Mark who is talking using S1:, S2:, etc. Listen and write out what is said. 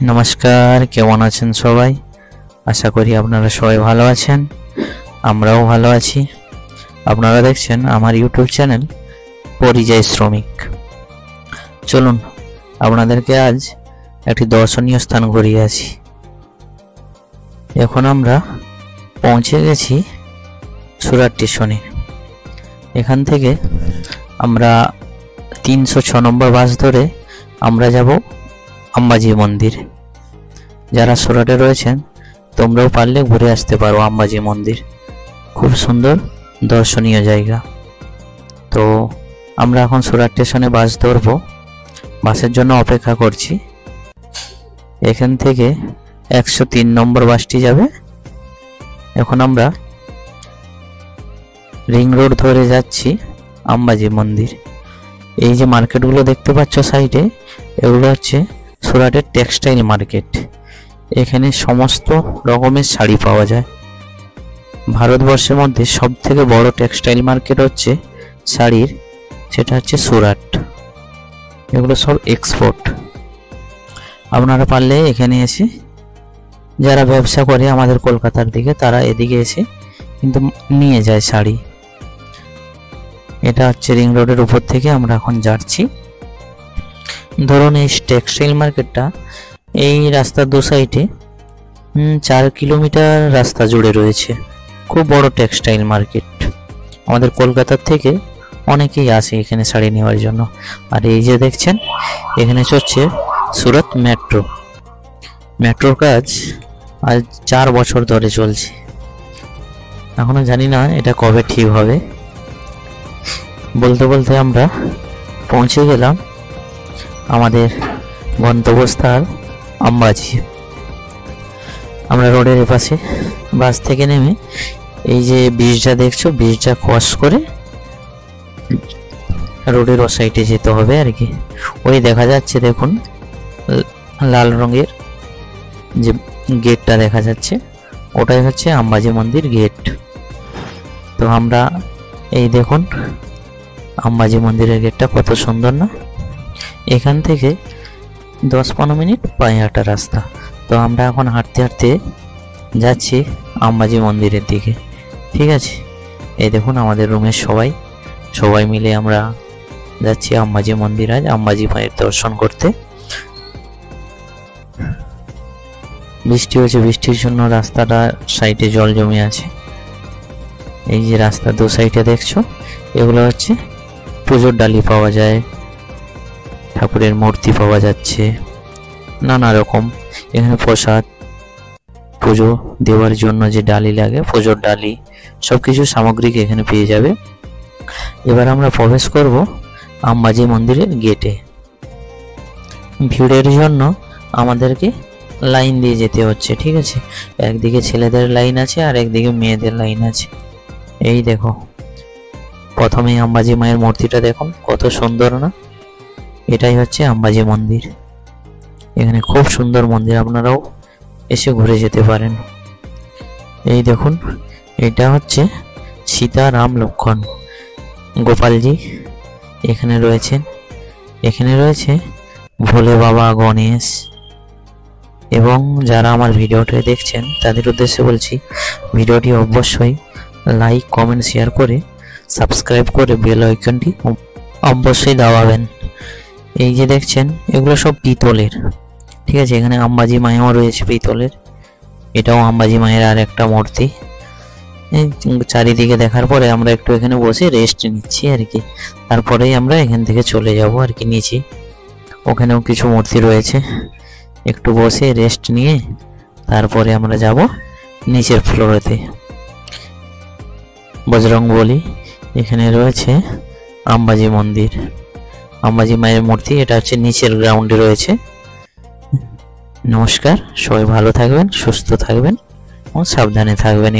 S1: নমস্কার, কেমন আছেন সবাই? আশা করি আপনারা সবাই ভালো আছেন। আমরাও ভালো আছি। আপনারা দেখছেন আমার ইউটিউব চ্যানেল পরিযায়ী শ্রমিক। চলুন আপনাদেরকে আজ একটি দর্শনীয় স্থান ঘুরিয়ে আছি। এখন আমরা পৌঁছে গেছি সুরাট স্টেশনে। এখান থেকে আমরা 306 নম্বর বাস ধরে আমরা যাব আম্বাজি মন্দির। যারা সুরাটে রয়েছেন তোমরাও পারলে ঘুরে আসতে পারো আম্বাজি মন্দির, খুব সুন্দর দর্শনীয় জায়গা। তো আমরা এখন সুরাট স্টেশনে বাস ধরব, বাসের জন্য অপেক্ষা করছি। এখান থেকে 103 নম্বর বাসটি যাবে। এখন আমরা রিং রোড ধরে যাচ্ছি আম্বাজি মন্দির। এই যে মার্কেটগুলো দেখতে পাচ্ছ সাইডে, এগুলো হচ্ছে সুরাটের টেক্সটাইল মার্কেট। এখানে সমস্ত রকমের শাড়ি পাওয়া যায়। ভারতবর্ষের মধ্যে সব থেকে বড় টেক্সটাইল মার্কেট হচ্ছে শাড়ির, সেটা হচ্ছে সুরাট। এগুলো সব এক্সপোর্ট। আপনারা পারলে এখানে এসে, যারা ব্যবসা করে আমাদের কলকাতার দিকে, তারা এদিকে এসে কিন্তু নিয়ে যায় শাড়ি। এটা হচ্ছে রিং রোডের উপর থেকে আমরা এখন যাচ্ছি। ধরুন এই টেক্সটাইল মার্কেটটা এই রাস্তার দু সাইডে 4 কিলোমিটার রাস্তা জুড়ে রয়েছে। খুব বড় টেক্সটাইল মার্কেট। আমাদের কলকাতার থেকে অনেকেই আসে এখানে শাড়ি নেওয়ার জন্য। আর এই যে দেখছেন, এখানে চলছে সুরাট মেট্রোর কাজ আজ 4 বছর ধরে চলছে। এখনো জানি না এটা কবে ঠিক হবে। বলতে বলতে আমরা পৌঁছে গেলাম আমাদের গন্তব্যস্থল আম্বাজি। আমরা রোডের এপাশে বাস থেকে নেমে এই যে ব্রিজটা দেখছো, ব্রিজটা ক্রস করে রোডের ও সাইডে যেতে হবে আর কি। ওই দেখা যাচ্ছে, দেখুন লাল রঙের যে গেটটা দেখা যাচ্ছে, ওটাই হচ্ছে আম্বাজি মন্দির গেট। তো আমরা এই দেখুন আম্বাজি মন্দিরের গেটটা কত সুন্দর না। এখান থেকে 10-15 মিনিট পায়ে হাঁটা রাস্তা। তো আমরা এখন হাঁটতে হাঁটতে যাচ্ছি আম্বাজি মন্দিরের দিকে। ঠিক আছে, এই দেখুন আমাদের রুমের সবাই মিলে আমরা যাচ্ছি আম্বাজি মন্দির, আজ আম্বাজি মায়ের দর্শন করতে। বৃষ্টি হয়েছে, বৃষ্টির জন্য রাস্তাটা সাইডে জল জমে আছে। এই যে রাস্তার দু সাইডে দেখছো, এগুলো হচ্ছে পুজোর ডালি পাওয়া যায়, ঠাকুরের মূর্তি পাওয়া যাচ্ছে, নানা রকম। এখানে প্রসাদ, পুজো দেওয়ার জন্য যে ডালি লাগে, পুজোর ডালি, সবকিছু সামগ্রিক এখানে পেয়ে যাবে। এবার আমরা প্রবেশ করব আম্বাজি মন্দিরের গেটে। ভিড়ের জন্য আমাদেরকে লাইন দিয়ে যেতে হচ্ছে। ঠিক আছে, একদিকে ছেলেদের লাইন আছে আর একদিকে মেয়েদের লাইন আছে। এই দেখো, প্রথমেই আম্বাজি মায়ের মূর্তিটা দেখুন কত সুন্দর না। এটাই হচ্ছে আম্বাজি মন্দির। এখানে খুব সুন্দর মন্দির, আপনারাও এসে ঘুরে যেতে পারেন। এই দেখুন, এটা হচ্ছে সীতা, রাম, লক্ষ্মণ, গোপালজি এখানে রয়েছেন। এখানে রয়েছে ভোলে বাবা, গণেশ। এবং যারা আমার ভিডিওটি দেখছেন তাদের উদ্দেশ্যে বলছি, ভিডিওটি অবশ্যই লাইক, কমেন্ট, শেয়ার করে সাবস্ক্রাইব করে বেল আইকনটি অবশ্যই দাবাবেন। এই যে দেখছেন, এগুলো সব পিতলের। ঠিক আছে, এখানে আম্বাজি মায়েও রয়েছে পিতলের। এটাও আম্বাজি মায়ের আর একটা মূর্তি। চারিদিকে দেখার পরে আমরা একটু এখানে বসে রেস্ট নিচ্ছি আর কি। তারপরেই আমরা এখান থেকে চলে যাব আর কি নিচে। ওখানেও কিছু মূর্তি রয়েছে, একটু বসে রেস্ট নিয়ে তারপরে আমরা যাব নিচের ফ্লোরেতে। বজরংবলী এখানে রয়েছে আম্বাজি মন্দির, আম্বাজি মায়ের মূর্তি। এটা হচ্ছে নিচের গ্রাউন্ডে রয়েছে। নমস্কার, সবাই ভালো থাকবেন, সুস্থ থাকবেন এবং সাবধানে থাকবেন।